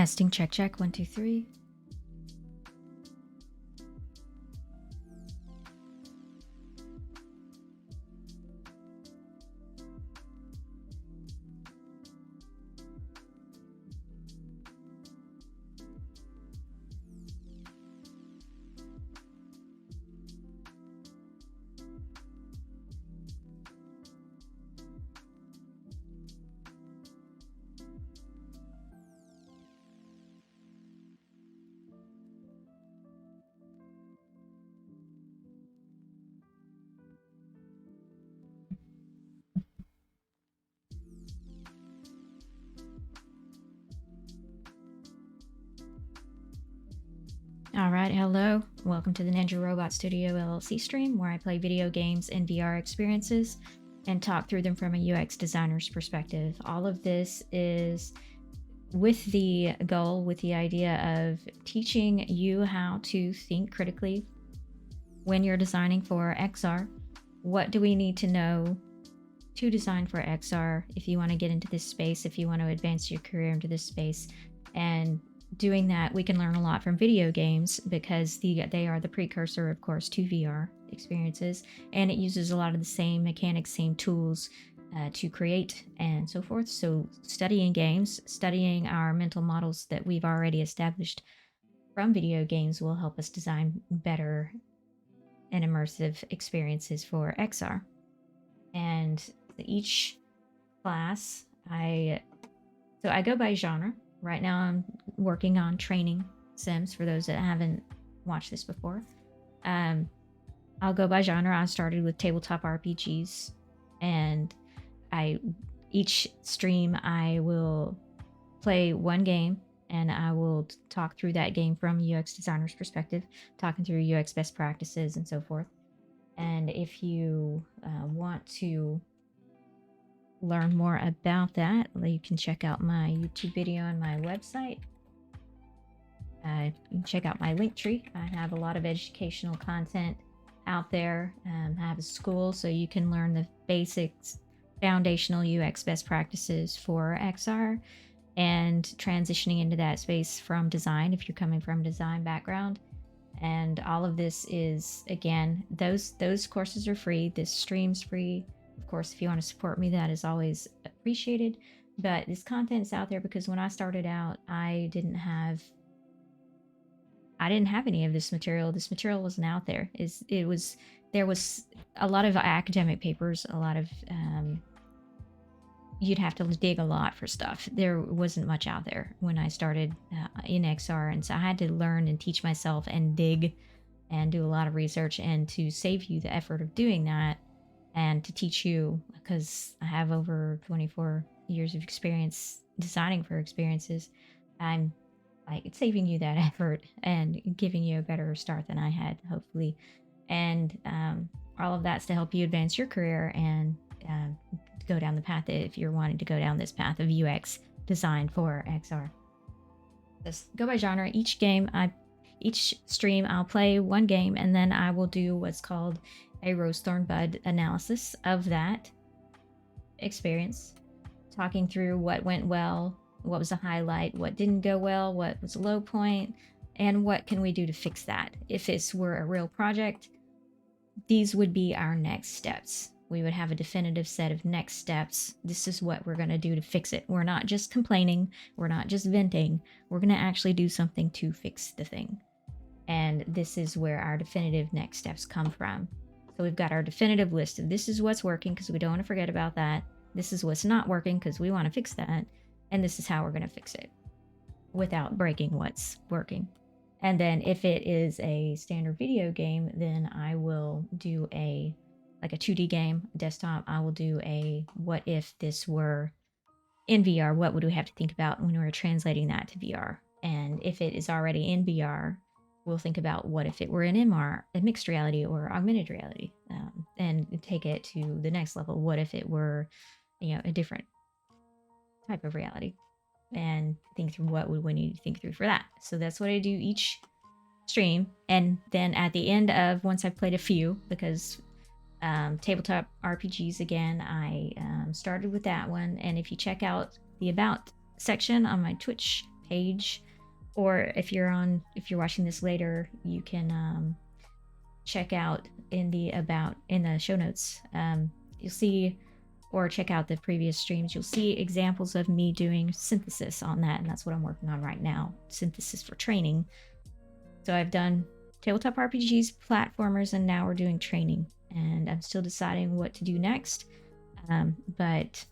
Testing, check, check, 1, 2, 3. Alright, hello. Welcome to the Ninja Robot Studio LLC stream, where I play video games and VR experiences and talk through them from a UX designer's perspective. All of this is with the goal, with the idea of teaching you how to think critically when you're designing for XR. What do we need to know to design for XR if you want to get into this space, if you want to advance your career into this space? And doing that, we can learn a lot from video games because they are the precursor, of course, to VR experiences, and it uses a lot of the same mechanics, same tools to create and so forth. So studying games, studying our mental models that we've already established from video games will help us design better and immersive experiences for XR. And each class, I go by genre. Right now I'm working on training sims for those that haven't watched this before. I'll go by genre. I started with tabletop RPGs, and each stream I will play one game and I will talk through that game from a UX designer's perspective, talking through UX best practices and so forth. And if you want to learn more about that, you can check out my YouTube video on my website. You can check out my link tree. I have a lot of educational content out there. I have a school, so you can learn the basics, foundational UX best practices for XR, and transitioning into that space from design if you're coming from a design background. And all of this is, again, those courses are free. This stream's free. Of course, if you want to support me, that is always appreciated. But this content is out there because when I started out, I didn't have any of this material. This material wasn't out there. There was a lot of academic papers, a lot of you'd have to dig a lot for stuff. There wasn't much out there when I started in XR, and so I had to learn and teach myself and dig and do a lot of research, and to save you the effort of doing that and to teach you, because I have over 24 years of experience designing for experiences, I'm like saving you that effort and giving you a better start than I had, hopefully. And all of that's to help you advance your career and go down the path if you're wanting to go down this path of UX design for XR. Just go by genre. Each stream I'll play one game, and then I will do what's called a rose thorn bud analysis of that experience, talking through what went well, what was a highlight, what didn't go well, what was a low point, and what can we do to fix that. If this were a real project, these would be our next steps. We would have a definitive set of next steps. This is what we're going to do to fix it. We're not just complaining. We're not just venting. We're going to actually do something to fix the thing. And this is where our definitive next steps come from. So we've got our definitive list of this is what's working because we don't want to forget about that. This is what's not working because we want to fix that. And this is how we're going to fix it without breaking what's working. And then if it is a standard video game, then I will do like a 2D game, desktop. I will do a what if this were in VR, what would we have to think about when we're translating that to VR? And if it is already in VR, we'll think about what if it were in MR, a mixed reality or augmented reality, and take it to the next level. What if it were, a different type of reality, and think through what would we need to think through for that. So that's what I do each stream. And then at the end of, once I've played a few, because tabletop RPGs, again, I started with that one. And if you check out the About section on my Twitch page, or if you're watching this later, you can check out in the show notes. You'll see, or check out the previous streams. You'll see examples of me doing synthesis on that, and that's what I'm working on right now. Synthesis for training. So I've done tabletop RPGs, platformers, and now we're doing training. And I'm still deciding what to do next. But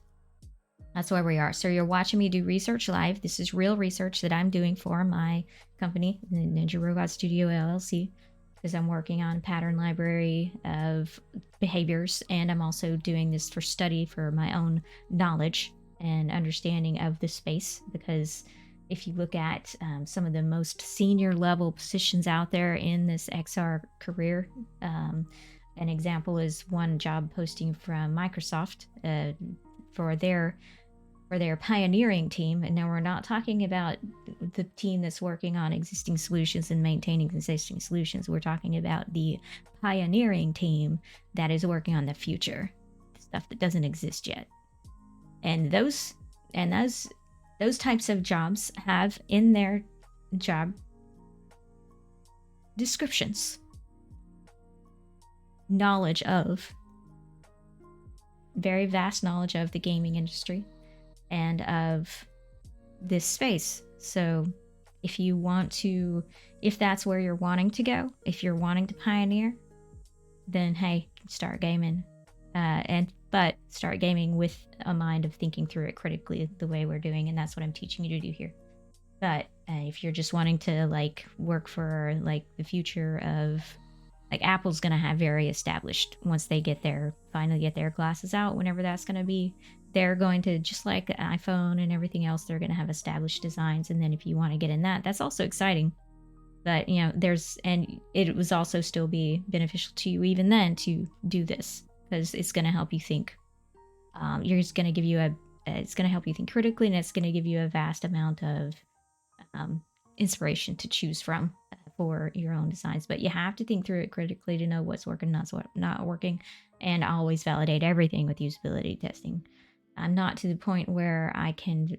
that's where we are. So you're watching me do research live. This is real research that I'm doing for my company, the Ninja Robot Studio LLC, because I'm working on a pattern library of behaviors, and I'm also doing this for study for my own knowledge and understanding of the space. Because if you look at some of the most senior level positions out there in this XR career, an example is one job posting from Microsoft for their pioneering team. And now we're not talking about the team that's working on existing solutions and maintaining existing solutions. We're talking about the pioneering team that is working on the future, stuff that doesn't exist yet. And those types of jobs have in their job descriptions very vast knowledge of the gaming industry and of this space. So if that's where you're wanting to go, if you're wanting to pioneer, then hey, start gaming. But start gaming with a mind of thinking through it critically the way we're doing, and that's what I'm teaching you to do here. But if you're just wanting to work for the future of Apple's gonna have very established, once they finally get their glasses out, whenever that's gonna be, they're going to, just like the iPhone and everything else, they're gonna have established designs. And then if you want to get in that's also exciting. But it was also still be beneficial to you even then to do this, because it's gonna help you think. It's gonna help you think critically, and it's gonna give you a vast amount of inspiration to choose from for your own designs. But you have to think through it critically to know what's working, not working, and always validate everything with usability testing. I'm not to the point where I can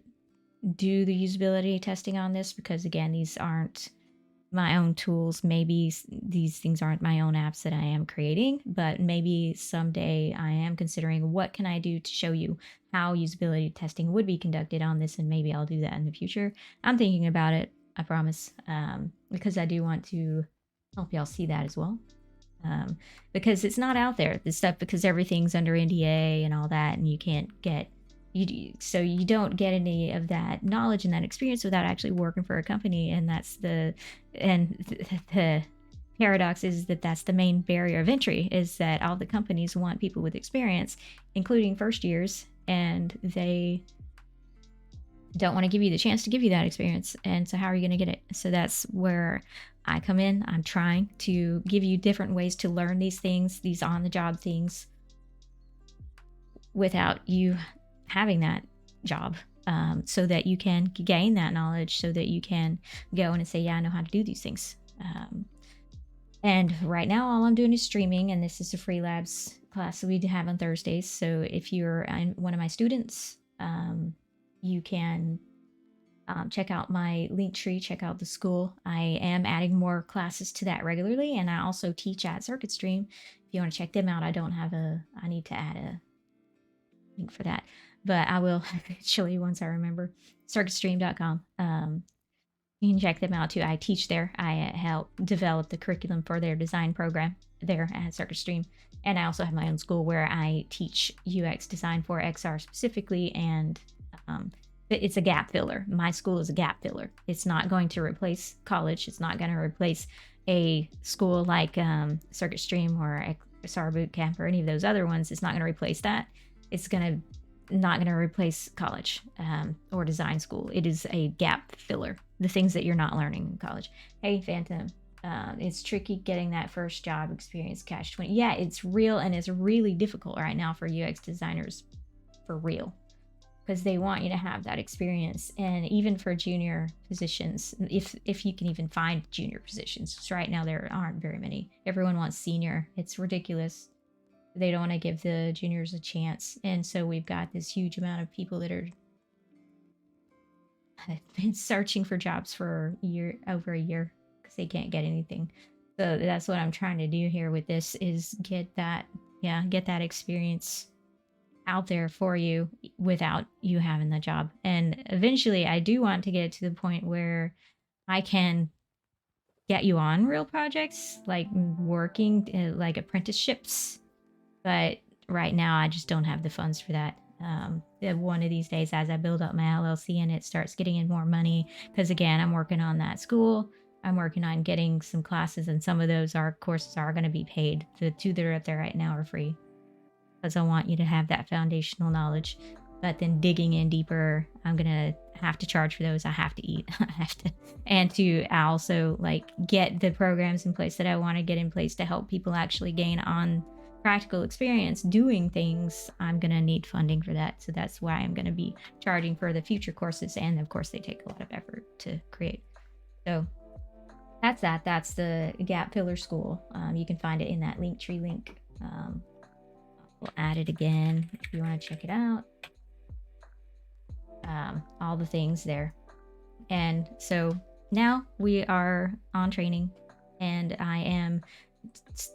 do the usability testing on this, because again, these aren't my own tools. Maybe these things aren't my own apps that I am creating, but maybe someday I am considering what can I do to show you how usability testing would be conducted on this, and maybe I'll do that in the future. I'm thinking about it, I promise, because I do want to help y'all see that as well. Because it's not out there, this stuff, because everything's under NDA and all that, and you don't get any of that knowledge and that experience without actually working for a company. And the paradox is that's the main barrier of entry, is that all the companies want people with experience, including first years, and they don't want to give you the chance to give you that experience. And so how are you going to get it? So that's where I come in. I'm trying to give you different ways to learn these things, these on-the-job things, without you having that job, so that you can gain that knowledge, so that you can go in and say, yeah, I know how to do these things. And right now, all I'm doing is streaming, and this is a free labs class that we have on Thursdays. So if you're one of my students, you can check out my link tree, check out the school. I am adding more classes to that regularly, and I also teach at Circuit Stream. If you want to check them out, I need to add a link for that, but I will eventually once I remember. Circuitstream.com. You can check them out too. I teach there. I help develop the curriculum for their design program there at Circuit Stream. And I also have my own school where I teach UX design for XR specifically, and it's a gap filler. My school is a gap filler. It's not going to replace college. It's not going to replace a school like Circuit Stream or XR Bootcamp or any of those other ones. It's not going to replace that. It's not going to replace college or design school. It is a gap filler. The things that you're not learning in college. Hey, Phantom. It's tricky getting that first job experience, Cash 20. Yeah, it's real, and it's really difficult right now for UX designers, for real, because they want you to have that experience. And even for junior positions, if you can even find junior positions, because right now there aren't very many. Everyone wants senior. It's ridiculous. They don't want to give the juniors a chance, and so we've got this huge amount of people that are I've been searching for jobs for over a year, because they can't get anything. So that's what I'm trying to do here with this, is get that, yeah, get that experience out there for you without you having the job. And eventually I do want to get to the point where I can get you on real projects, like working like apprenticeships. But right now I just don't have the funds for that. One of these days, as I build up my LLC and it starts getting in more money, because again, I'm working on that school. I'm working on getting some classes, and some of those courses are going to be paid. The two that are up there right now are free, because I want you to have that foundational knowledge. But then digging in deeper, I'm gonna have to charge for those. I have to eat. I have to, and to also like get the programs in place that I want to get in place to help people actually gain on practical experience doing things. I'm gonna need funding for that. So that's why I'm gonna be charging for the future courses, and of course they take a lot of effort to create. So that's that. That's the Gap Pillar School. You can find it in that Linktree link. We'll add it again if you want to check it out. All the things there. And so now we are on training, and I am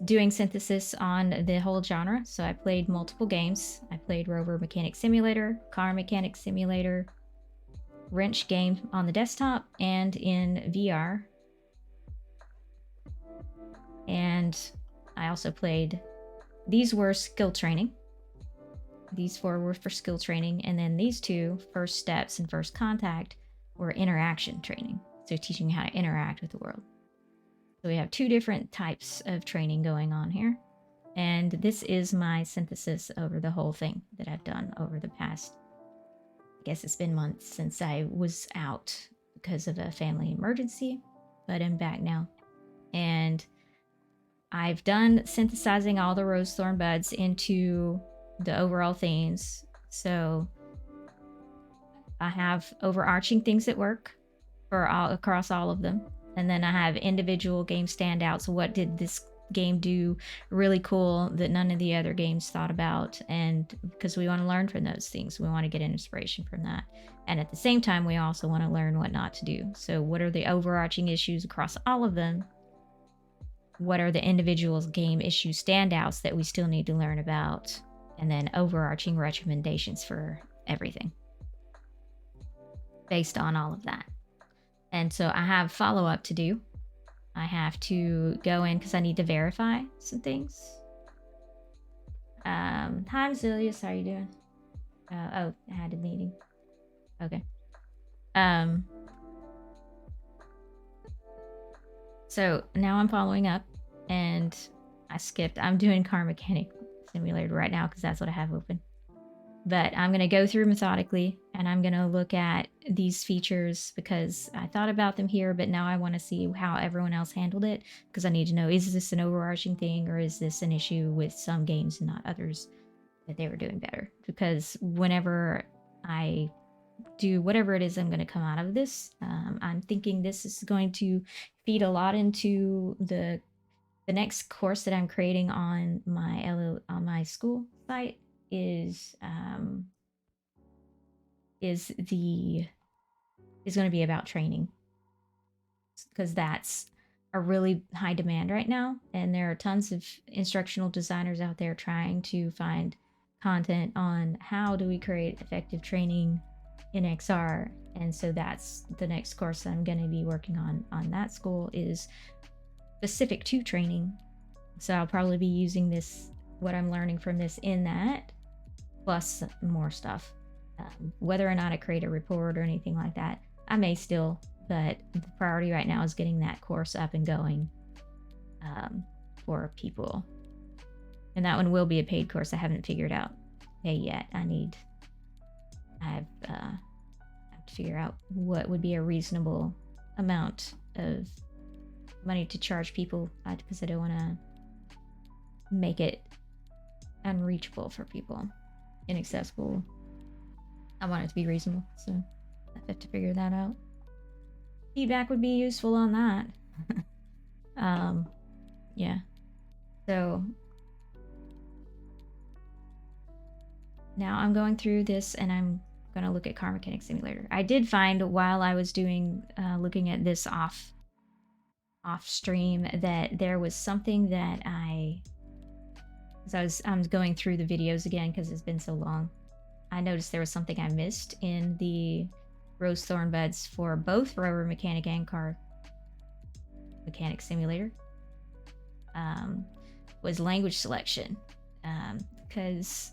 doing synthesis on the whole genre. So I played multiple games. I played Rover Mechanic Simulator, Car Mechanic Simulator, Wrench game on the desktop and in VR. And I also played, these were skill training. These 4 were for skill training, and then these 2, first steps and first contact, were interaction training. So teaching you how to interact with the world. So we have 2 different types of training going on here. And this is my synthesis over the whole thing that I've done over the past, I guess it's been months since I was out because of a family emergency, but I'm back now. And I've done synthesizing all the rose thorn buds into the overall themes. So I have overarching things that work for across all of them, and then I have individual game standouts. What did this game do really cool that none of the other games thought about? And because we want to learn from those things, we want to get inspiration from that, and at the same time we also want to learn what not to do. So what are the overarching issues across all of them? What are the individual game issue standouts that we still need to learn about? And then overarching recommendations for everything based on all of that. And so I have follow-up to do. I have to go in because I need to verify some things. Hi, Zilius, how are you doing? Oh, I had a meeting. Okay. So now I'm following up, and I'm doing Car Mechanic Simulator right now because that's what I have open. But I'm going to go through methodically, and I'm going to look at these features because I thought about them here, but now I want to see how everyone else handled it, because I need to know, is this an overarching thing, or is this an issue with some games and not others that they were doing better? Because whenever I do whatever it is I'm going to come out of this, I'm thinking this is going to feed a lot into the next course that I'm creating on my school site is going to be about training, because that's a really high demand right now, and there are tons of instructional designers out there trying to find content on how do we create effective training in XR. And so that's the next course I'm going to be working on that school, is specific to training. So I'll probably be using this, what I'm learning from this, in that, plus more stuff. Whether or not I create a report or anything like that, I may still, but the priority right now is getting that course up and going for people. And that one will be a paid course. I haven't figured out pay yet. I have to figure out what would be a reasonable amount of money to charge people, because I don't want to make it unreachable for people, inaccessible. I want it to be reasonable, so I have to figure that out. Feedback would be useful on that. Yeah. So now I'm going through this, and I'm gonna look at Car Mechanic Simulator. I did find while I was doing looking at this off stream that there was something that as I was going through the videos again because it's been so long. I noticed there was something I missed in the Rose Thorn buds for both Rover Mechanic and Car Mechanic Simulator. Was language selection, because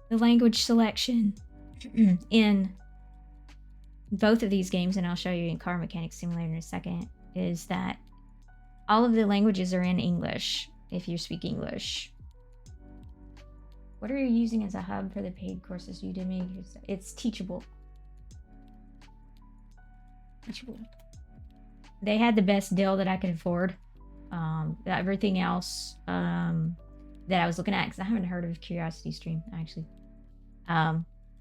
the language selection in both of these games, and I'll show you in Car Mechanic Simulator in a second, is that all of the languages are in English if you speak English. What are you using as a hub for the paid courses, Udemy? It's Teachable. Teachable. They had the best deal that I could afford. Everything else that I was looking at, because I haven't heard of Curiosity Stream actually,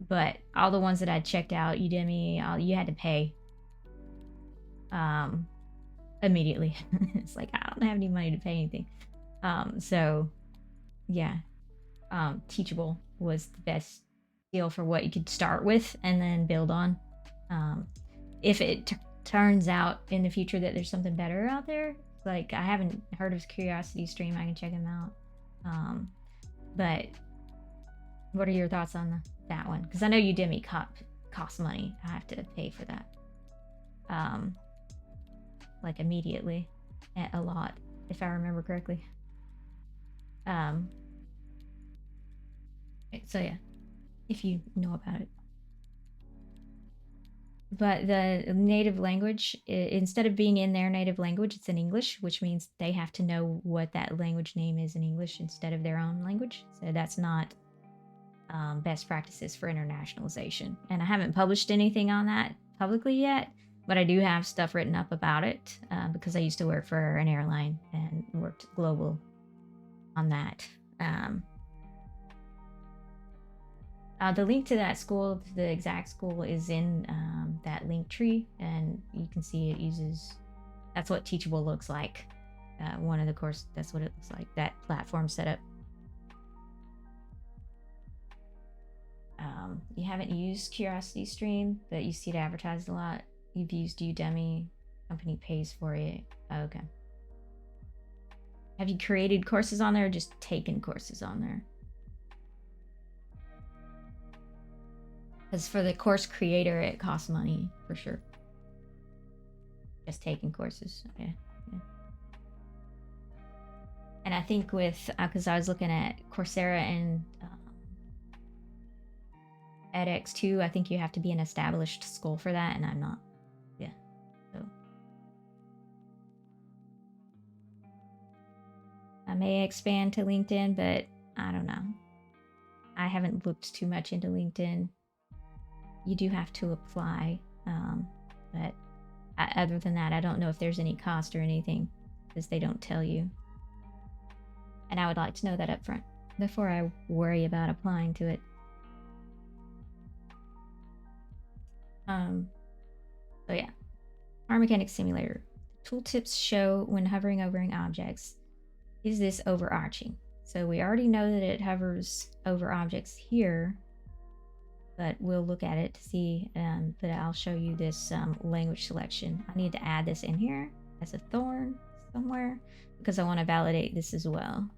but all the ones that I checked out, Udemy, you had to pay immediately. It's like I don't have any money to pay anything. So yeah, Teachable was the best deal for what you could start with and then build on. If it turns out in the future that there's something better out there, like I haven't heard of Curiosity Stream, I can check them out. But what are your thoughts on that one? Because I know Udemy costs money. I have to pay for that, like immediately, a lot, if I remember correctly. So yeah, if you know about it. But the native language, instead of being in their native language, it's in English, which means they have to know what that language name is in English instead of their own language. So that's not best practices for internationalization. And I haven't published anything on that publicly yet, but I do have stuff written up about it because I used to work for an airline and worked global on that. The link to that school, the exact school, is in that link tree, and you can see it uses, that's what Teachable looks like. One of the course, that's what it looks like, that platform setup. You haven't used Curiosity Stream, but you see it advertised a lot. You've used Udemy, company pays for it. Okay. Have you created courses on there or just taken courses on there? Because for the course creator, it costs money for sure. Just taking courses, okay. Yeah. And I think with, because I was looking at Coursera and edX too, I think you have to be an established school for that, and I'm not. Yeah, so. I may expand to LinkedIn, but I don't know. I haven't looked too much into LinkedIn. You do have to apply, but other than that, I don't know if there's any cost or anything, because they don't tell you. And I would like to know that up front before I worry about applying to it. So yeah, Car Mechanic Simulator. Tooltips show when hovering over objects. Is this overarching? So we already know that it hovers over objects here, but we'll look at it to see, but I'll show you this language selection. I need to add this in here as a Thorn somewhere because I want to validate this as well.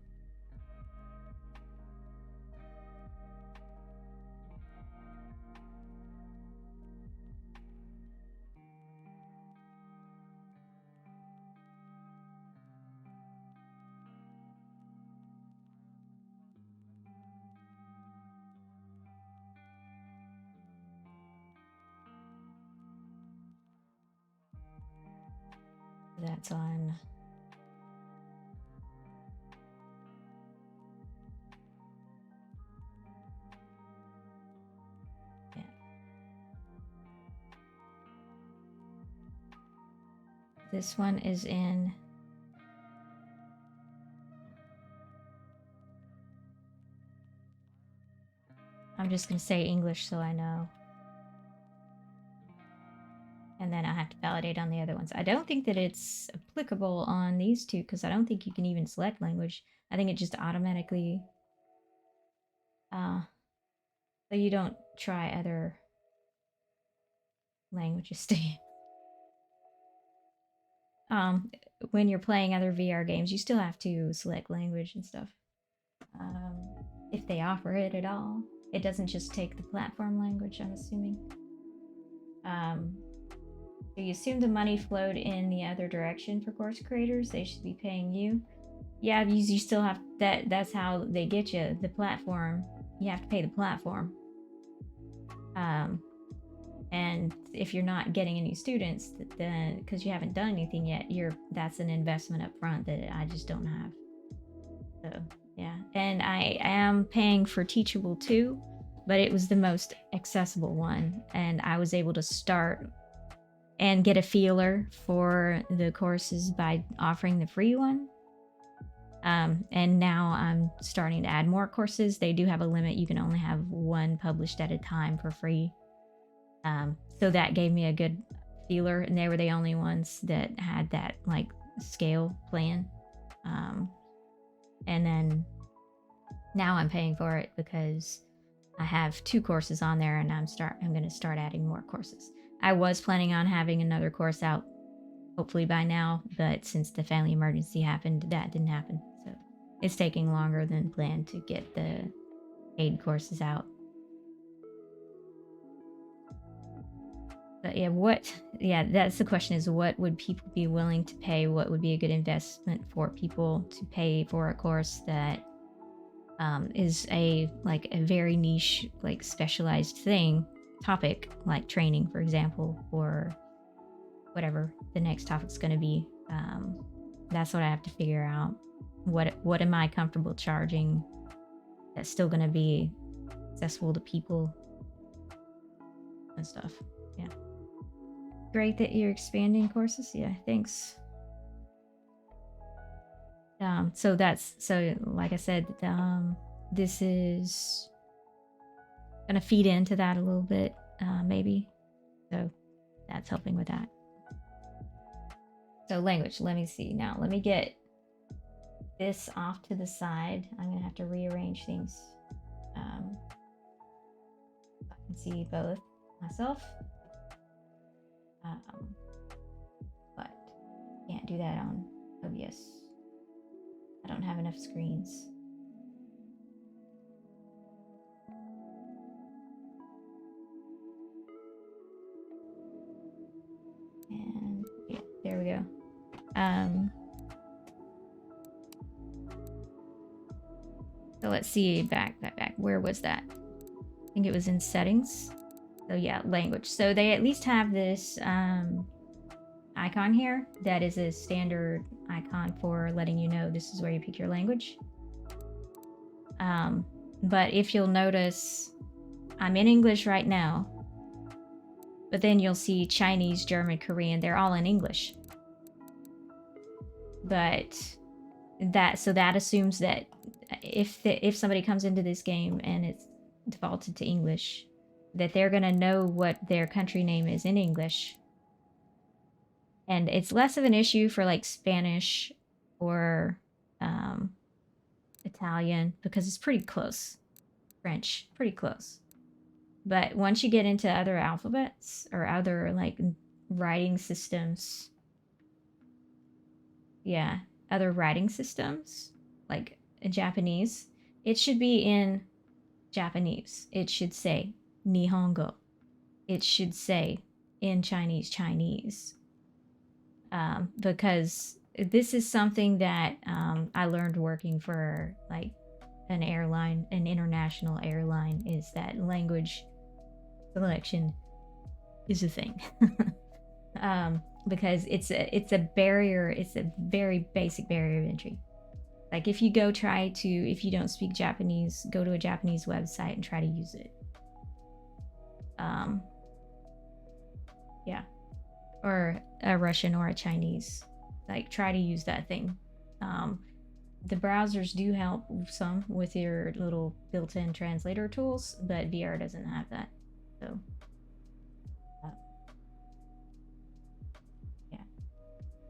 That's on. Yeah. This one is in. I'm just going to say English so I know. And then I have to validate on the other ones. I don't think that it's applicable on these two because I don't think you can even select language. I think it just automatically, so you don't try other languages to um when you're playing other VR games, you still have to select language and stuff. If they offer it at all. It doesn't just take the platform language, I'm assuming. So you assume the money flowed in the other direction for course creators. They should be paying you. Yeah, you still have that. That's how they get you. The platform. You have to pay the platform. And if you're not getting any students, then because you haven't done anything yet, that's an investment up front that I just don't have. So yeah, and I am paying for Teachable too, but it was the most accessible one, and I was able to start and get a feeler for the courses by offering the free one. And now I'm starting to add more courses. They do have a limit. You can only have one published at a time for free. So that gave me a good feeler, and they were the only ones that had that like scale plan. And then now I'm paying for it because I have 2 courses on there, and I'm going to start adding more courses. I was planning on having another course out hopefully by now, but since the family emergency happened, that didn't happen. So it's taking longer than planned to get the paid courses out. But yeah, that's the question, is what would people be willing to pay? What would be a good investment for people to pay for a course that is a very niche, like specialized topic, like training, for example, or whatever the next topic's going to be. That's what I have to figure out. What am I comfortable charging that's still going to be accessible to people and stuff. Yeah. Great that you're expanding courses. Yeah, thanks. So like I said, this is gonna feed into that a little bit, maybe. So that's helping with that. So language, let me see now. Let me get this off to the side. I'm gonna have to rearrange things. I can see both myself. But can't do that on OBS. I don't have enough screens. And yeah, there we go. So let's see, back. Where was that? I think it was in settings. So yeah, language. So they at least have this icon here that is a standard icon for letting you know this is where you pick your language. But if you'll notice, I'm in English right now, but then you'll see Chinese, German, Korean, they're all in English. But that assumes that if somebody comes into this game and it's defaulted to English, that they're going to know what their country name is in English. And it's less of an issue for like Spanish or Italian because it's pretty close. French, pretty close. But once you get into other alphabets or other like writing systems, yeah, other writing systems like Japanese, it should be in Japanese. It should say Nihongo. It should say in Chinese. Because this is something that I learned working for like an international airline, is that language selection is a thing. Because it's a barrier. It's a very basic barrier of entry. Like if you if you don't speak Japanese, go to a Japanese website and try to use it. Yeah. Or a Russian or a Chinese. Like try to use that thing. The browsers do help some with your little built-in translator tools, but VR doesn't have that. So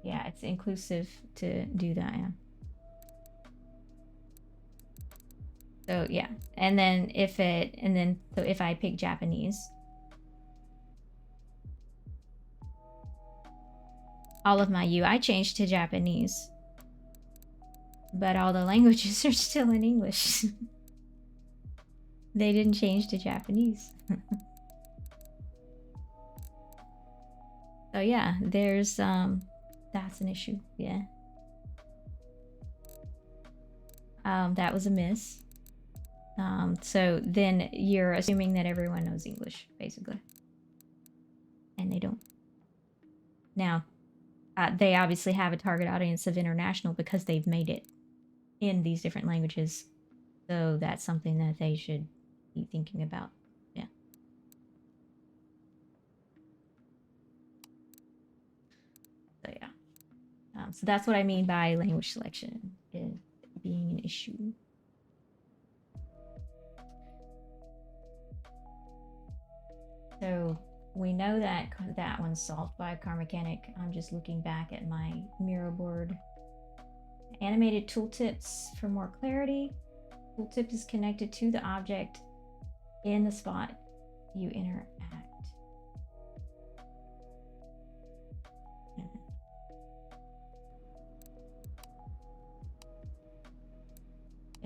yeah, it's inclusive to do that. Yeah. So yeah, and then if I pick Japanese, all of my UI changed to Japanese, but all the languages are still in English. They didn't change to Japanese. So yeah, there's that's an issue. Yeah. That was a miss. So then you're assuming that everyone knows English, basically. And they don't. Now, they obviously have a target audience of international because they've made it in these different languages. So that's something that they should be thinking about. Yeah. So yeah. So that's what I mean by language selection being an issue. So we know that that one's solved by car mechanic. I'm just looking back at my Miro board. Animated tooltips for more clarity. Tooltip is connected to the object in the spot you interact.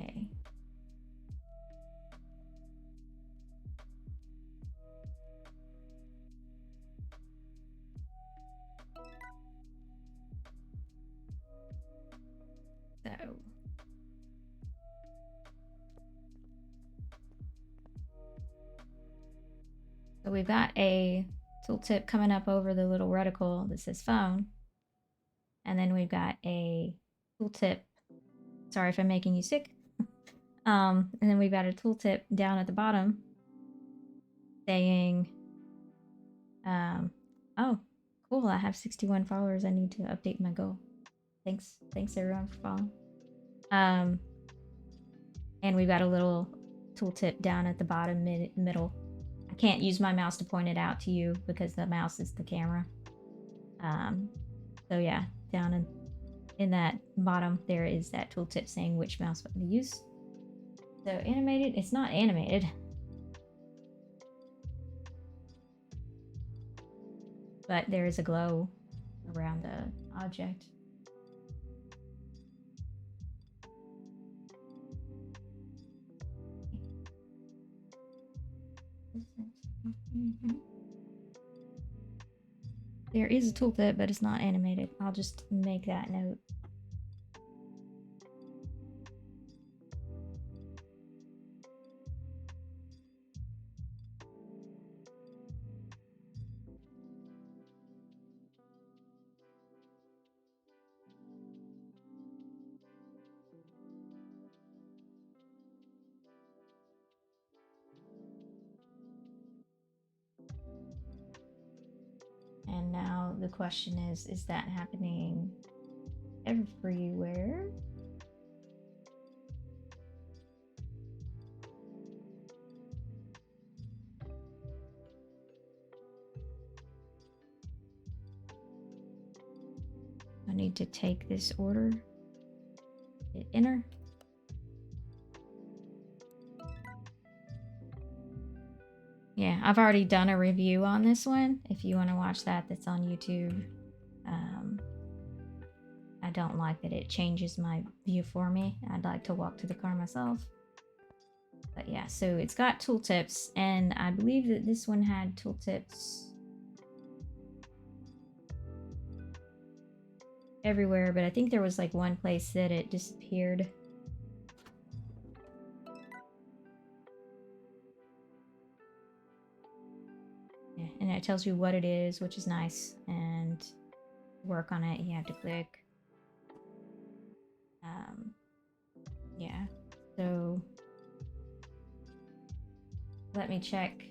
Okay. So we've got a tooltip coming up over the little reticle that says phone. And then we've got a tooltip. Sorry if I'm making you sick. And then we've got a tooltip down at the bottom saying, oh, cool, I have 61 followers. I need to update my goal. Thanks everyone for following. And we've got a little tooltip down at the bottom middle. I can't use my mouse to point it out to you because the mouse is the camera. So yeah, down in that bottom there is that tooltip saying which mouse button to use. So animated, it's not animated. But there is a glow around the object. There is a tooltip, but it's not animated. I'll just make that note. And now the question is that happening everywhere? I need to take this order, hit enter. Yeah, I've already done a review on this one. If you want to watch that, that's on YouTube. I don't like that it changes my view for me. I'd like to walk to the car myself. But yeah, so it's got tooltips, and I believe that this one had tooltips everywhere, but I think there was like one place that it disappeared. Yeah, and it tells you what it is, which is nice, and work on it, you have to click. Yeah, so let me check.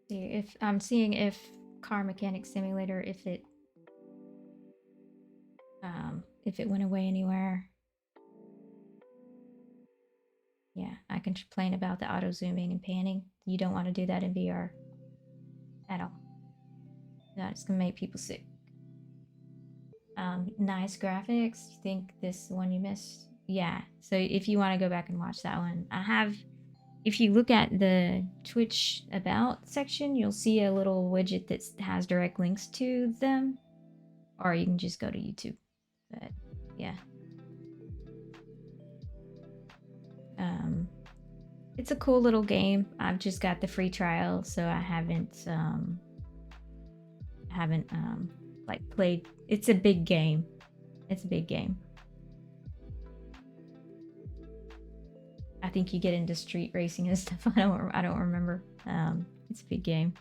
See if I'm seeing if Car Mechanic Simulator, if it went away anywhere. Yeah, I can complain about the auto zooming and panning. You don't want to do that in VR at all. That's gonna make people sick. Nice graphics. You think this one you missed? Yeah. So if you want to go back and watch that one, I have. If you look at the Twitch about section, you'll see a little widget that has direct links to them, or you can just go to YouTube. But yeah. It's a cool little game. I've just got the free trial, so I haven't like played. It's a big game. It's a big game. I think you get into street racing and stuff. I don't remember. It's a big game.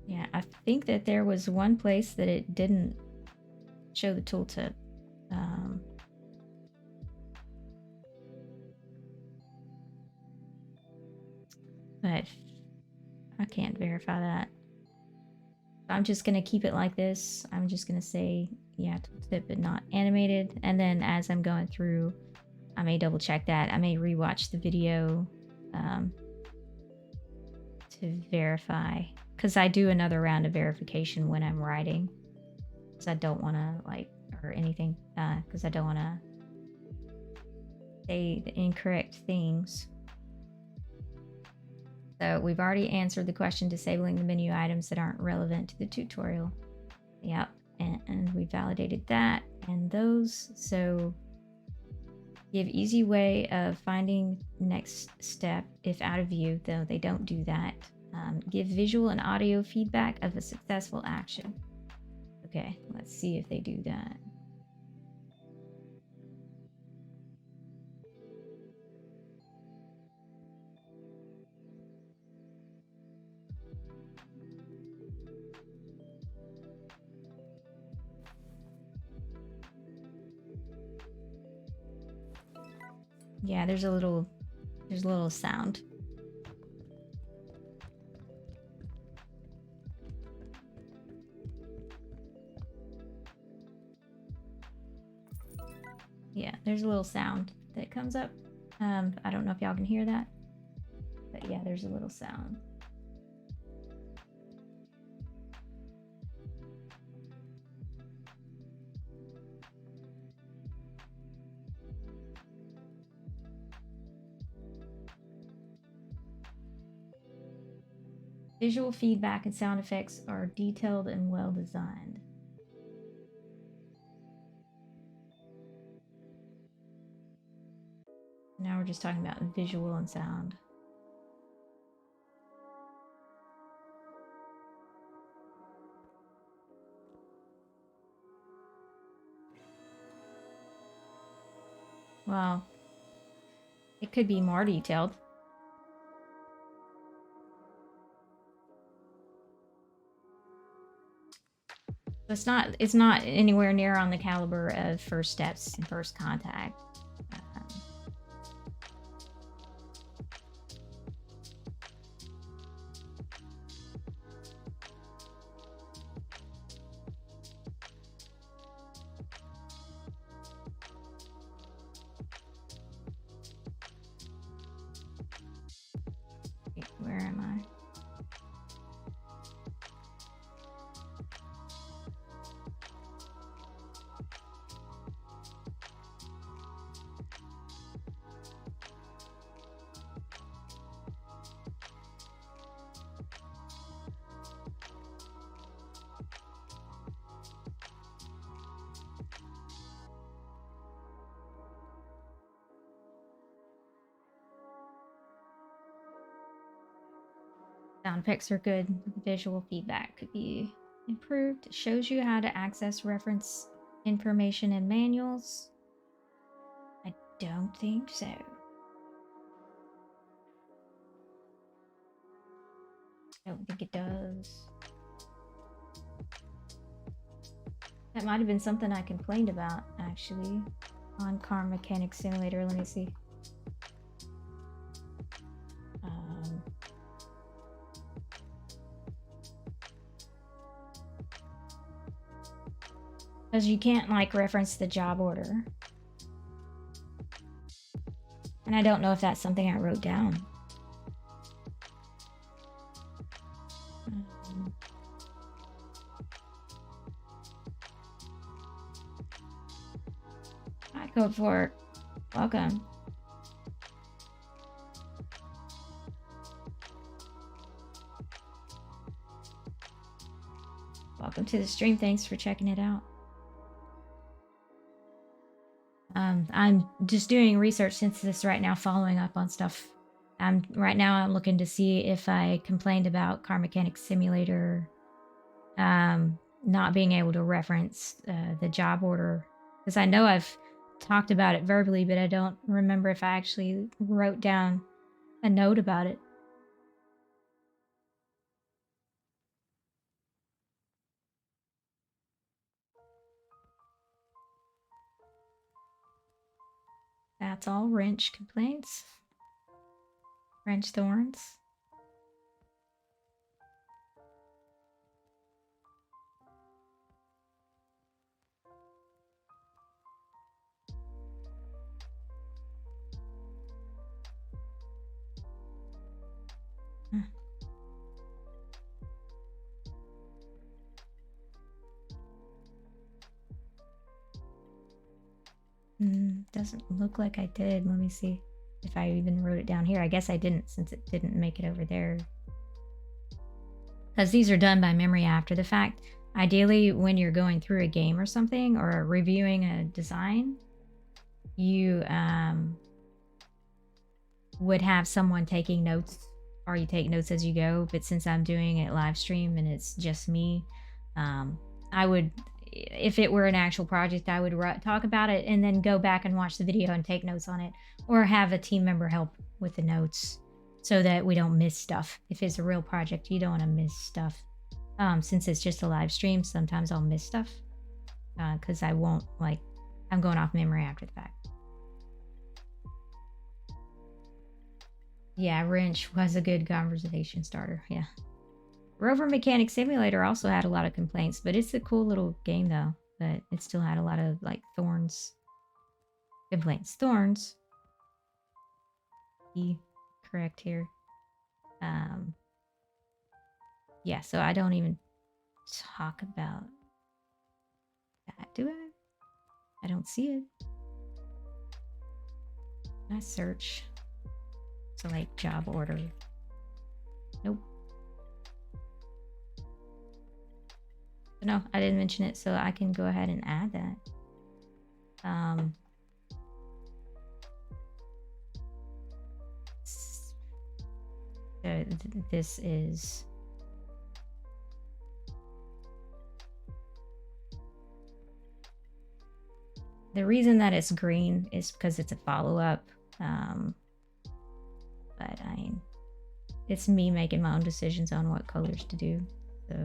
Yeah, I think that there was one place that it didn't show the tooltip. But I can't verify that. I'm just gonna keep it like this. I'm just gonna say, yeah, tooltip but not animated. And then as I'm going through, I may double check that. I may rewatch the video to verify. Because I do another round of verification when I'm writing. Because I don't want to, like, or anything. Because I don't want to say the incorrect things. So we've already answered the question, disabling the menu items that aren't relevant to the tutorial. Yep, and we validated that and those. So give easy way of finding next step if out of view, though they don't do that. Give visual and audio feedback of a successful action. Okay, let's see if they do that. Yeah, there's a little sound. Yeah, there's a little sound that comes up. I don't know if y'all can hear that, but yeah, there's a little sound. Visual feedback and sound effects are detailed and well designed. Now we're just talking about visual and sound. Well, it could be more detailed. It's not anywhere near on the caliber of First Steps and First Contact. Where am I? Sound effects are good. Visual feedback could be improved. It shows you how to access reference information in manuals. I don't think so. I don't think it does. That might have been something I complained about, actually, on Car Mechanic Simulator. Let me see. Because you can't like reference the job order. And I don't know if that's something I wrote down. Hi, Code Fork. Welcome. Welcome to the stream. Thanks for checking it out. I'm just doing research synthesis right now, following up on stuff. Right now I'm looking to see if I complained about Car Mechanics Simulator not being able to reference the job order, because I know I've talked about it verbally, but I don't remember if I actually wrote down a note about it. That's all wrench complaints. Wrench thorns. Doesn't look like I did. Let me see if I even wrote it down here. I guess I didn't, since it didn't make it over there. Because these are done by memory after the fact. Ideally, when you're going through a game or something, or reviewing a design, you would have someone taking notes, or you take notes as you go. But since I'm doing it live stream and it's just me, I would, if it were an actual project, I would talk about it and then go back and watch the video and take notes on it, or have a team member help with the notes so that we don't miss stuff. If it's a real project, you don't want to miss stuff. Since it's just a live stream, sometimes I'll miss stuff because I won't, like, I'm going off memory after the fact. Yeah, wrench was a good conversation starter. Yeah. Rover Mechanic Simulator also had a lot of complaints, but it's a cool little game though. But it still had a lot of like thorns complaints. Thorns. Correct here. Yeah, so I don't even talk about that, do I? I don't see it. Can I search? So like job order. Nope. No, I didn't mention it, so I can go ahead and add that. So this is the reason that it's green is because it's a follow-up. But I mean, it's me making my own decisions on what colors to do. So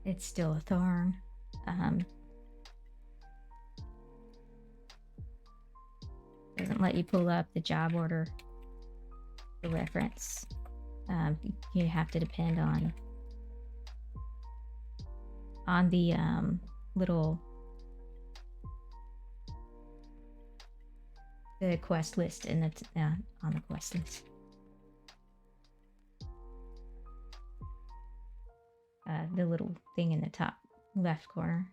it's still a thorn. Doesn't let you pull up the job order, the reference. You have to depend on the little the quest list in the on the quest list. The little thing in the top left corner.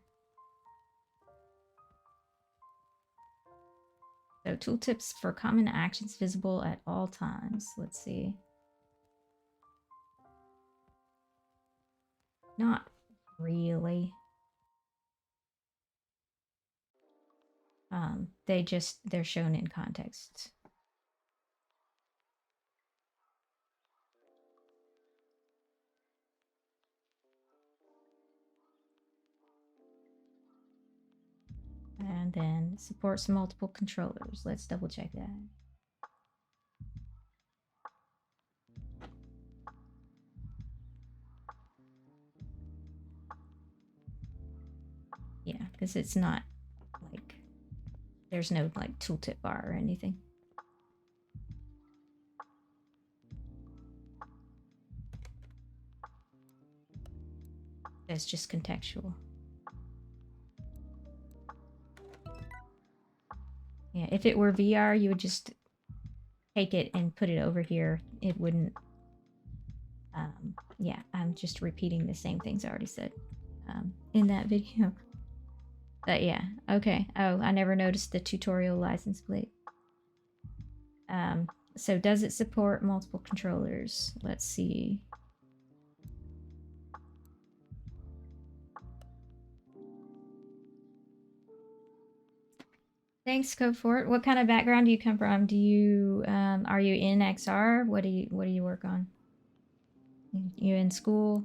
So tooltips for common actions visible at all times. Let's see. Not really. They're shown in context. And then supports multiple controllers. Let's double check that. Yeah, because it's not like, there's no like tooltip bar or anything. It's just contextual. Yeah, if it were VR, you would just take it and put it over here. It wouldn't. Yeah, I'm just repeating the same things I already said in that video. But yeah, okay. Oh, I never noticed the tutorial license plate. So does it support multiple controllers? Let's see. Thanks, Code Fort. What kind of background do you come from? Do you are you in XR? What do you work on? You in school?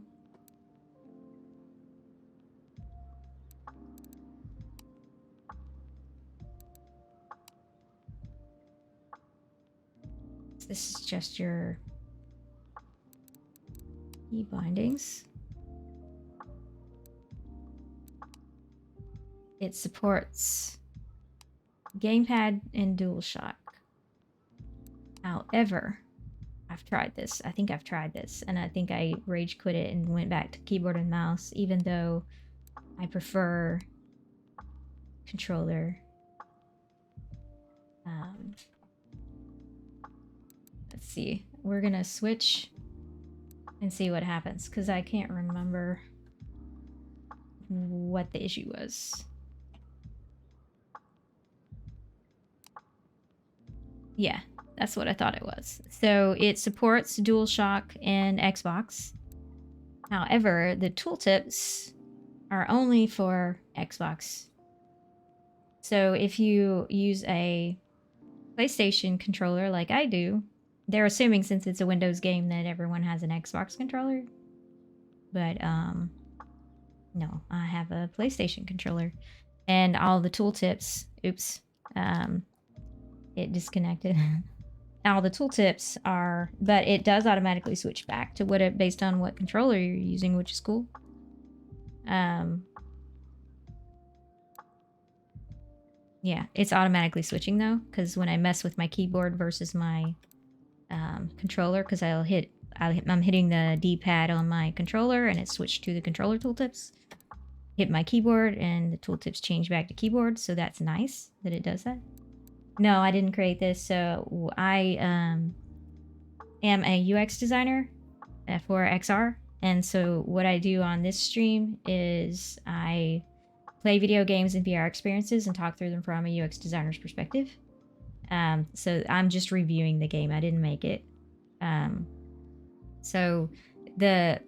This is just your key bindings. It supports gamepad and DualShock. However, I've tried this. I think I've tried this, and I think I rage quit it and went back to keyboard and mouse, even though I prefer controller. Let's see. We're gonna switch and see what happens, because I can't remember what the issue was. Yeah, that's what I thought it was. So it supports DualShock and Xbox. However, the tooltips are only for Xbox. So if you use a PlayStation controller like I do, they're assuming since it's a Windows game that everyone has an Xbox controller. But no, I have a PlayStation controller. And all the tooltips, oops, it disconnected. All the tooltips are, but it does automatically switch back to what it based on what controller you're using, which is cool. Yeah, it's automatically switching though, because when I mess with my keyboard versus my controller, because I'm hitting the D-pad on my controller and it switched to the controller tooltips. Hit my keyboard and the tooltips change back to keyboard, so that's nice that it does that. No, I didn't create this. So I am a UX designer for XR, and so what I do on this stream is I play video games and VR experiences and talk through them from a UX designer's perspective. So I'm just reviewing the game. I didn't make it. So the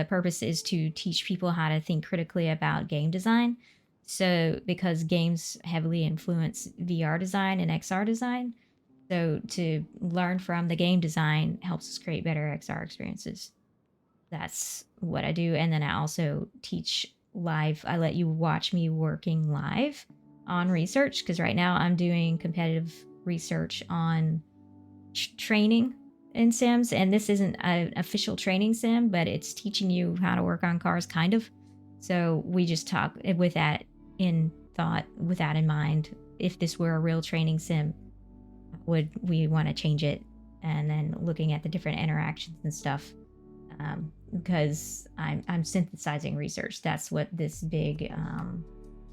purpose is to teach people how to think critically about game design. So because games heavily influence VR design and XR design, so to learn from the game design helps us create better XR experiences. That's what I do. And then I also teach live. I let you watch me working live on research, because right now I'm doing competitive research on training in sims, and this isn't an official training sim, but it's teaching you how to work on cars, kind of. So we just talk with that in thought, with that in mind. If this were a real training sim, would we want to change it? And then looking at the different interactions and stuff, because I'm synthesizing research. That's what this big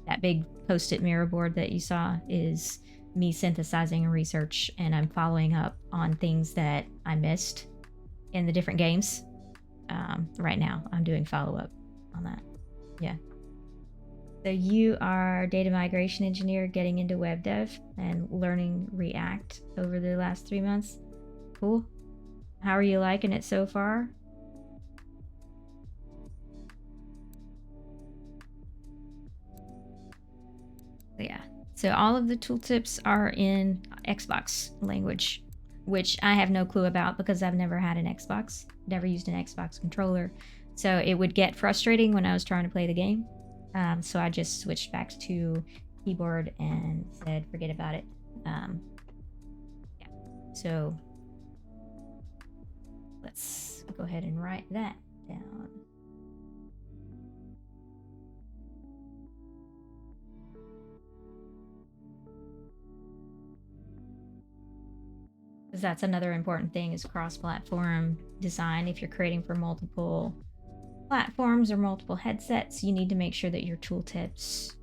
that big post-it mirror board that you saw is me synthesizing research, and I'm following up on things that I missed in the different games. Right now I'm doing follow-up on that. Yeah. So you are data migration engineer getting into web dev and learning React over the last 3 months. Cool. How are you liking it so far? Yeah. So all of the tooltips are in Xbox language, which I have no clue about because I've never had an Xbox, never used an Xbox controller. So it would get frustrating when I was trying to play the game. So I just switched back to keyboard and said, forget about it. Yeah. So let's go ahead and write that down. Because that's another important thing is cross-platform design. If you're creating for multiple platforms or multiple headsets, you need to make sure that your tooltips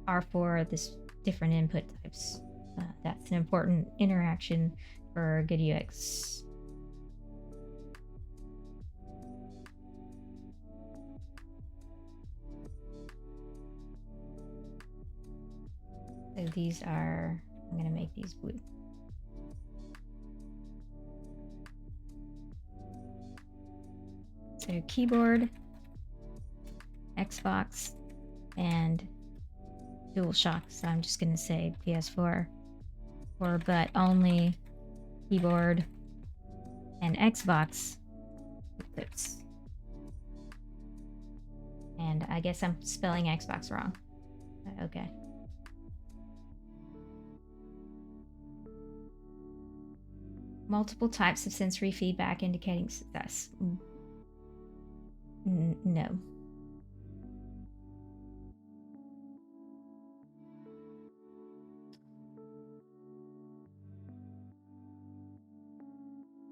are for this different input types. That's an important interaction for good UX. So these are, I'm going to make these blue. So keyboard, Xbox, and DualShock. So I'm just going to say PS4, but only keyboard and Xbox clips. And I guess I'm spelling Xbox wrong. Okay. Multiple types of sensory feedback indicating success. No.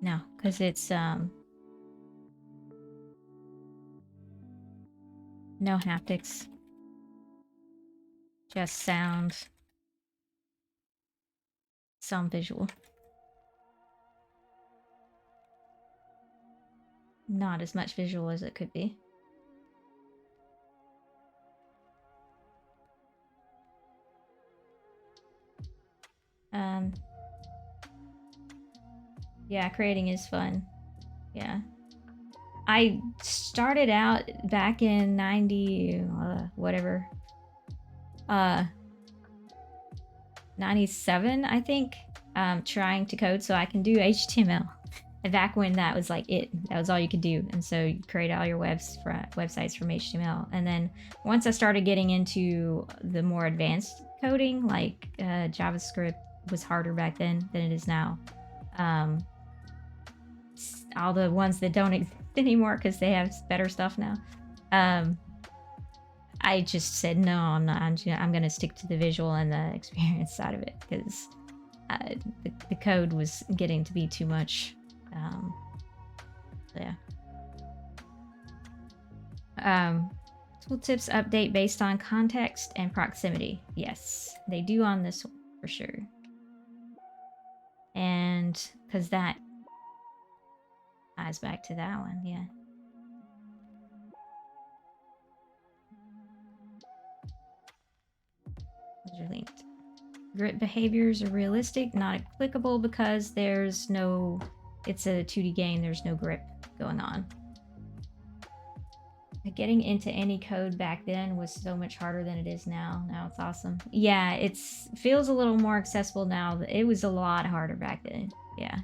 No, because it's no haptics. Just sound. Some visual. Not as much visual as it could be. Yeah, creating is fun. Yeah. I started out back in 90, whatever. 97, I think, trying to code so I can do HTML. And back when that was like it, that was all you could do. And so you create all your websites from HTML. And then once I started getting into the more advanced coding, like JavaScript was harder back then than it is now. All the ones that don't exist anymore because they have better stuff now. I just said no, I'm not. I'm gonna stick to the visual and the experience side of it because the code was getting to be too much. Yeah. Tooltips update based on context and proximity. Yes, they do on this one for sure. And because that ties back to that one, yeah. Those are linked. Grip behaviors are realistic, not applicable because there's no, it's a 2D game, there's no grip going on. Getting into any code back then was so much harder than it is now. Now it's awesome. Yeah, it feels a little more accessible now. It was a lot harder back then. Yeah.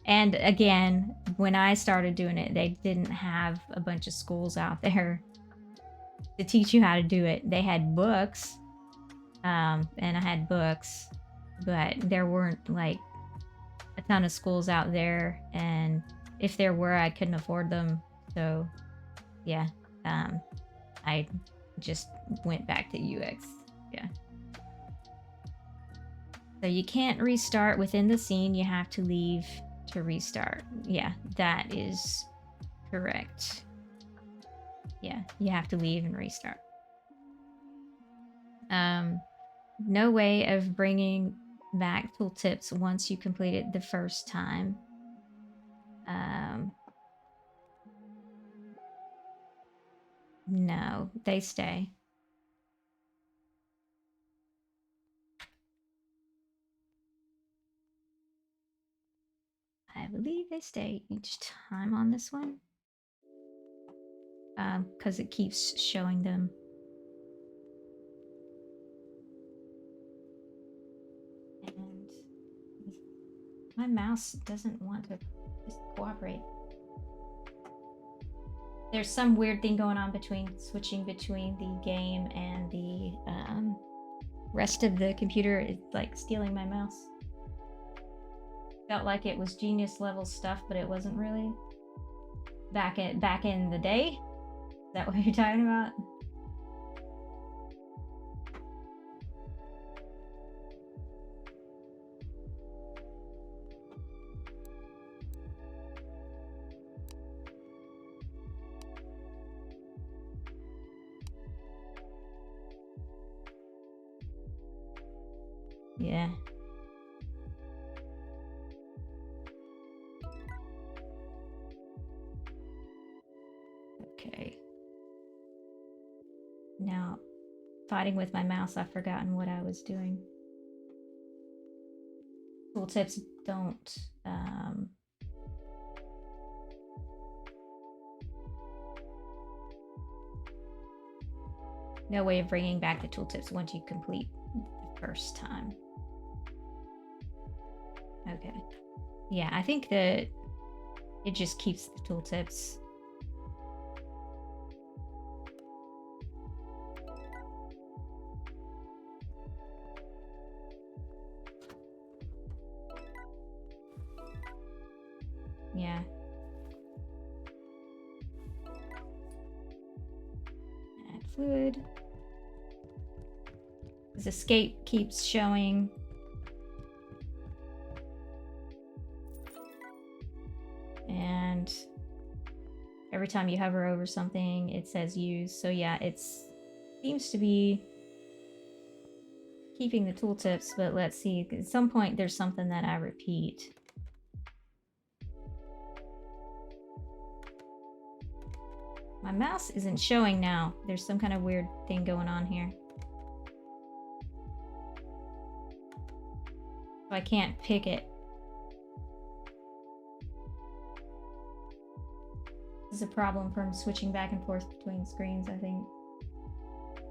And again, when I started doing it, they didn't have a bunch of schools out there to teach you how to do it. They had books, and I had books, but there weren't like a ton of schools out there. And if there were, I couldn't afford them. So yeah, I just went back to UX. Yeah. So you can't restart within the scene. You have to leave to restart. Yeah, that is correct. Yeah, you have to leave and restart. No way of bringing back tooltips once you complete it the first time. No, they stay. I believe they stay each time on this one. Because it keeps showing them. And my mouse doesn't want to just cooperate. There's some weird thing going on switching between the game and the rest of the computer. It's like stealing my mouse. Felt like it was genius level stuff, but it wasn't really. Back in the day? Is that what you're talking about? Yeah. Okay. Now, fighting with my mouse, I've forgotten what I was doing. Tooltips don't, no way of bringing back the tooltips once you complete the first time. Okay. Yeah, I think that it just keeps the tooltips. Yeah. Add fluid. This escape keeps showing. And every time you hover over something, it says use. So yeah, it seems to be keeping the tooltips, but let's see. At some point, there's something that I repeat. My mouse isn't showing now. There's some kind of weird thing going on here. So I can't pick it. This is a problem from switching back and forth between screens, I think.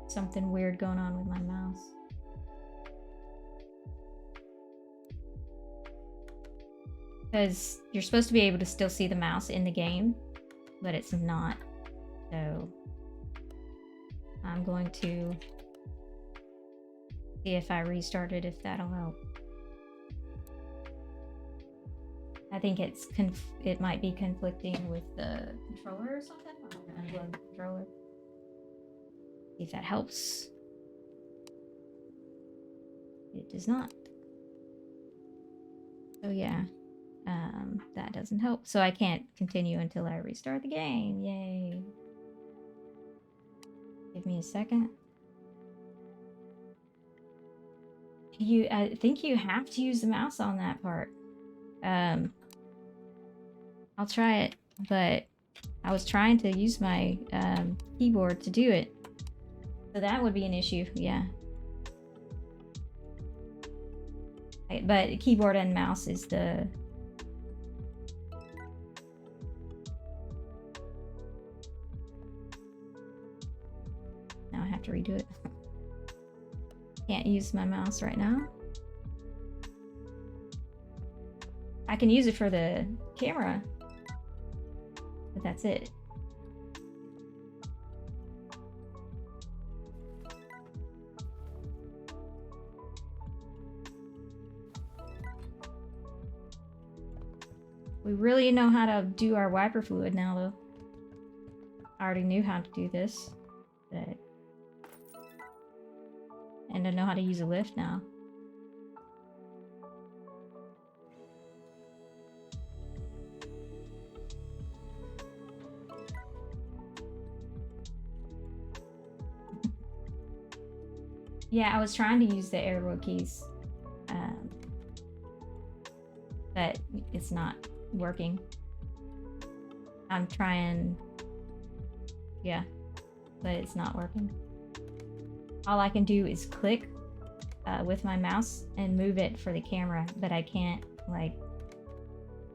Something weird going on with my mouse. Because you're supposed to be able to still see the mouse in the game, but it's not. So I'm going to see if I restart it, if that'll help. I think it might be conflicting with the controller or something. I'm gonna unplug the controller. See if that helps. It does not. So yeah, that doesn't help. So I can't continue until I restart the game. Yay. Give me a second. I think you have to use the mouse on that part. I'll try it, but I was trying to use my keyboard to do it. So that would be an issue, yeah. But keyboard and mouse is the... Now I have to redo it. Can't use my mouse right now. I can use it for the camera, but that's it. We really know how to do our wiper fluid now, though. I already knew how to do this, but... And I know how to use a lift now. Yeah, I was trying to use the arrow keys, but it's not working. I'm trying, yeah, but it's not working. All I can do is click with my mouse and move it for the camera, but I can't like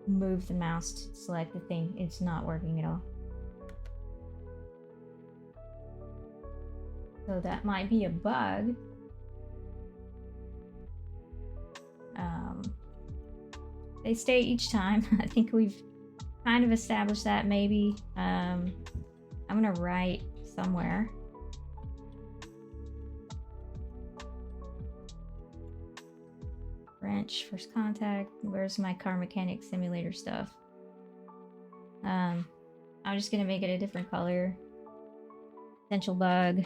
move the mouse to select the thing. It's not working at all. So that might be a bug. They stay each time. I think we've kind of established that maybe. I'm gonna write somewhere. Wrench, first contact. Where's my car mechanic simulator stuff? I'm just gonna make it a different color. Potential bug.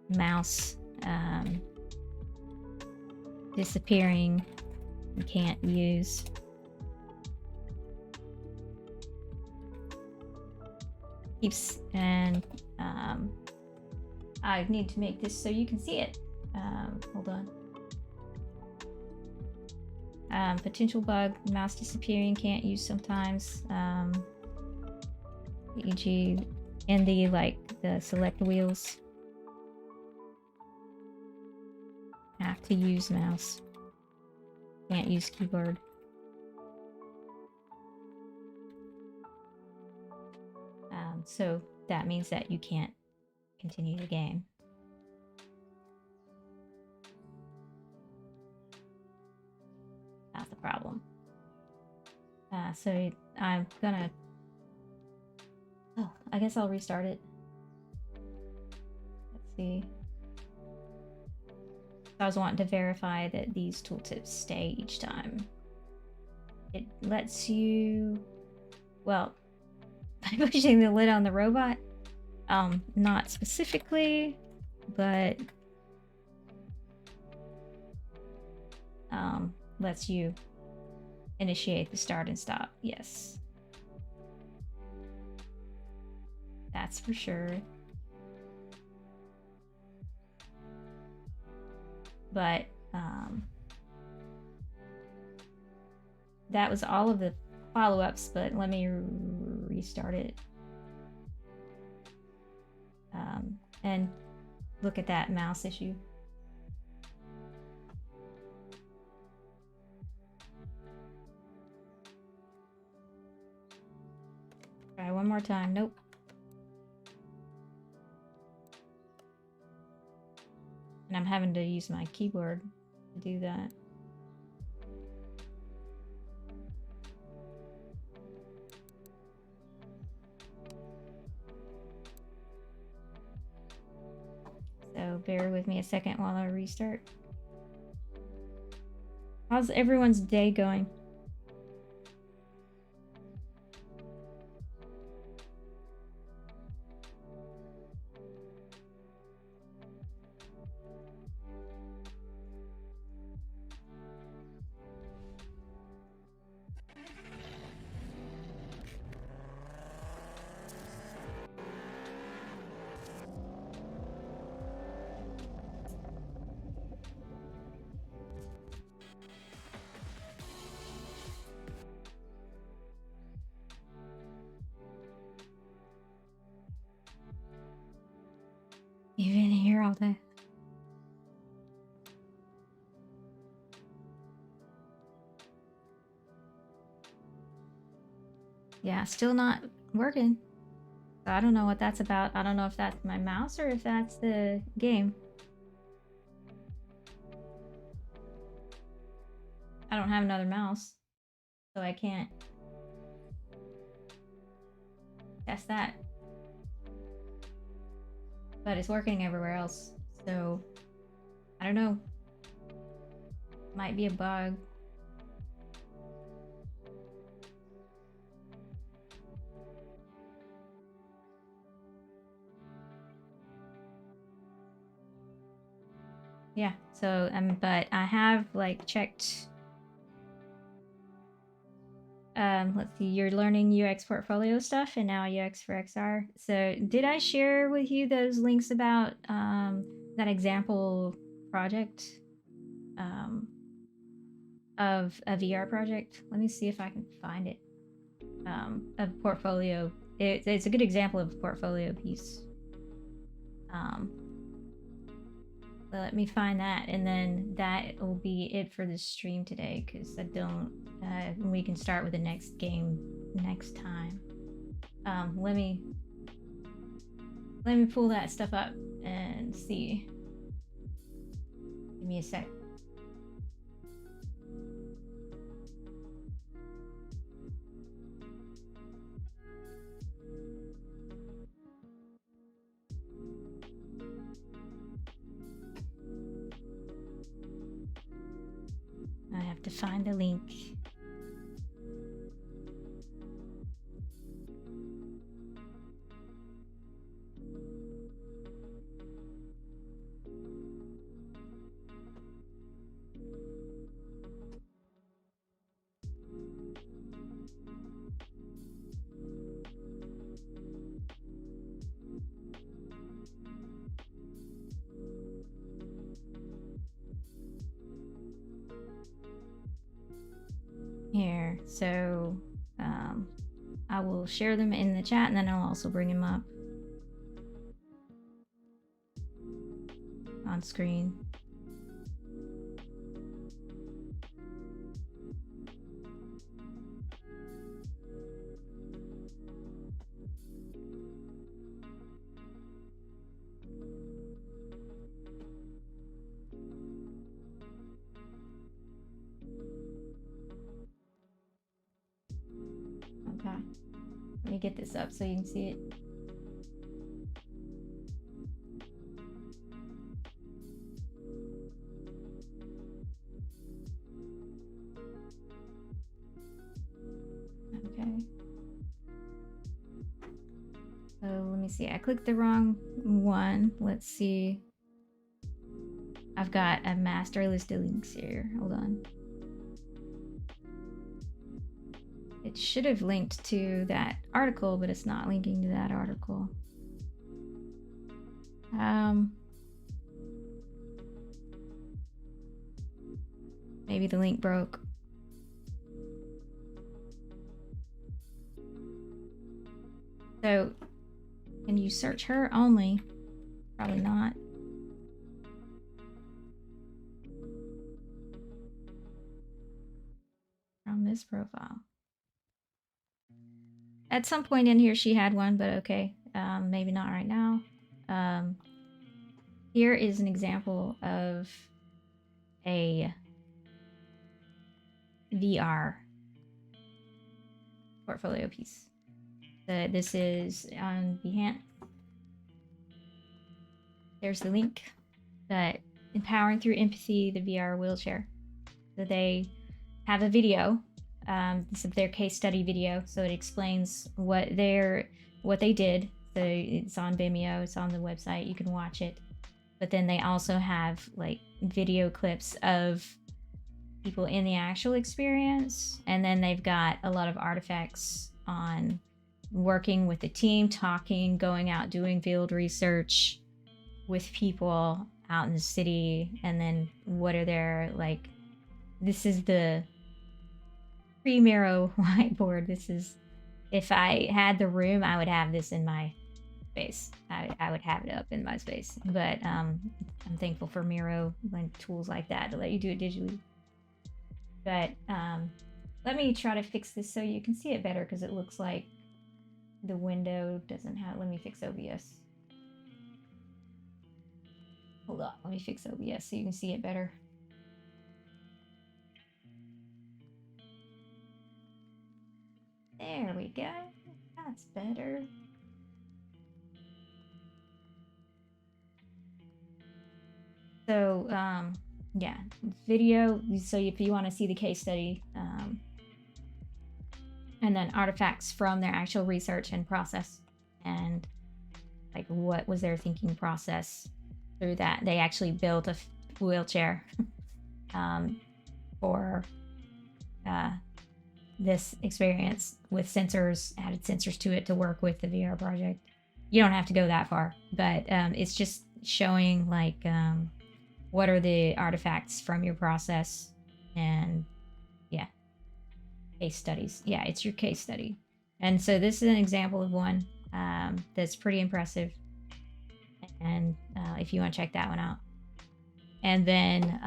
Mouse. Disappearing. You can't use. Keeps and I need to make this so you can see it. Hold on. Potential bug, mouse disappearing, can't use sometimes. E.g. in the select wheels. Have to use mouse. Can't use keyboard. So that means that you can't continue the game. That's the problem. So I'm gonna... Oh, I guess I'll restart it. Let's see. I was wanting to verify that these tooltips stay each time. It lets you... Well, by pushing the lid on the robot, not specifically, but lets you initiate the start and stop. Yes, that's for sure. But that was all of the follow-ups, but let me restart it. And look at that mouse issue. Try one more time. Nope. And I'm having to use my keyboard to do that. So bear with me a second while I restart. How's everyone's day going? You've been here all day. Yeah, still not working. So I don't know what that's about. I don't know if that's my mouse or if that's the game. I don't have another mouse, so I can't test that. But it's working everywhere else, so I don't know. Might be a bug. Yeah, so but I have checked. Let's see, you're learning UX portfolio stuff and now UX for XR. So did I share with you those links about that example project of a VR project? Let me see if I can find it. A portfolio. It's a good example of a portfolio piece. Let me find that, and then that will be it for this stream today, because I don't... we can start with the next game next time. Let me pull that stuff up and see. Give me a sec. I have to find the link. Here, so I will share them in the chat, and then I'll also bring them up on screen. Okay, let me get this up so you can see it. Okay. So let me see. I clicked the wrong one. Let's see. I've got a master list of links here. Hold on. It should have linked to that article, but it's not linking to that article. Maybe the link broke. So, can you search her only? Probably not. From this profile. At some point in here she had one, but okay. Maybe not right now. Here is an example of a VR portfolio piece. This is on Behance. There's the link. That Empowering Through Empathy, the VR wheelchair. So they have a video. This is their case study video. So it explains what they did. So it's on Vimeo. It's on the website. You can watch it. But then they also have like video clips of people in the actual experience, and then they've got a lot of artifacts on working with the team, talking, going out, doing field research with people out in the city, and then what are their, like, this is the pre-Miro whiteboard. This is, if I had the room, I would have this in my space. I would have it up in my space, but I'm thankful for Miro, like tools like that to let you do it digitally. But let me try to fix this so you can see it better, because it looks like the window doesn't have, let me fix OBS. Hold on, let me fix OBS so you can see it better. There we go. That's better. So, yeah, video. So if you want to see the case study, and then artifacts from their actual research and process, and like what was their thinking process through that. They actually built a wheelchair for this experience with sensors, added sensors to it to work with the VR project. You don't have to go that far, but it's just showing like what are the artifacts from your process, and yeah, case studies. Yeah, it's your case study. And so this is an example of one that's pretty impressive, and if you want to check that one out. And then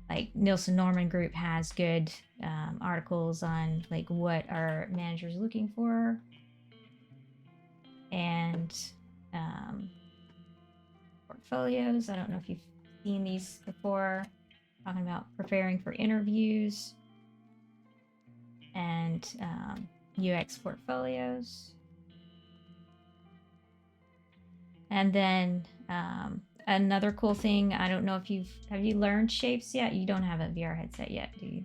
like Nielsen Norman Group has good articles on like what are managers looking for, and portfolios. I don't know if you've seen these before, talking about preparing for interviews, and UX portfolios. And then another cool thing, I don't know if have you learned shapes yet? You don't have a VR headset yet, do you?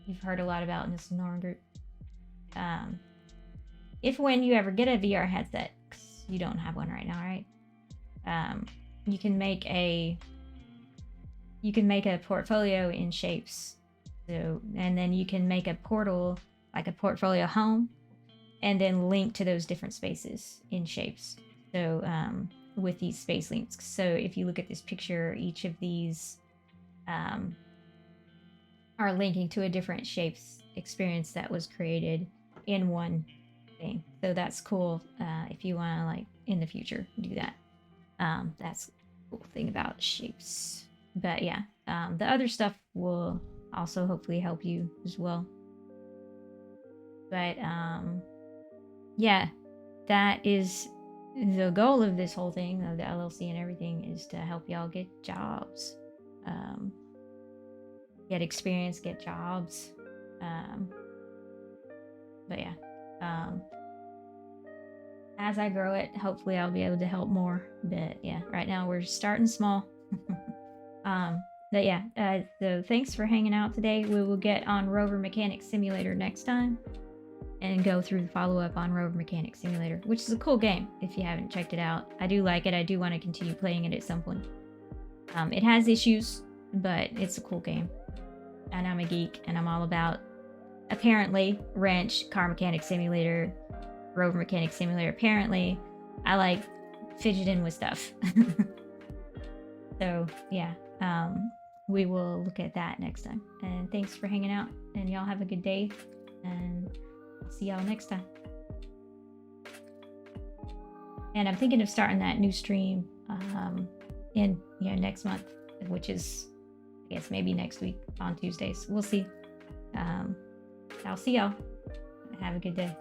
You've heard a lot about Nielsen Norman Group. If when you ever get a VR headset, 'cause you don't have one right now, right? You can make a portfolio in shapes. So, and then you can make a portal, like a portfolio home, and then link to those different spaces in shapes. So with these space links. So if you look at this picture, each of these are linking to a different shapes experience that was created in one thing. So that's cool if you want to, like, in the future do that. That's the cool thing about shapes. But yeah, the other stuff will also hopefully help you as well. But yeah, that is the goal of this whole thing, of the LLC and everything, is to help y'all get jobs, get experience, get jobs. But yeah, as I grow it, hopefully I'll be able to help more. But yeah, right now we're starting small. But yeah, so thanks for hanging out today. We will get on Rover Mechanic Simulator next time and go through the follow-up on Rover Mechanic Simulator, which is a cool game if you haven't checked it out. I do like it. I do want to continue playing it at some point. It has issues, but it's a cool game. And I'm a geek, and I'm all about, apparently, Wrench, Car Mechanic Simulator, Rover Mechanic Simulator. Apparently, I like fidgeting with stuff. So, yeah. We will look at that next time. And thanks for hanging out, and y'all have a good day, and I'll see y'all next time. And I'm thinking of starting that new stream in next month, which is, I guess, maybe next week on Tuesdays. We'll see. I'll see y'all. Have a good day.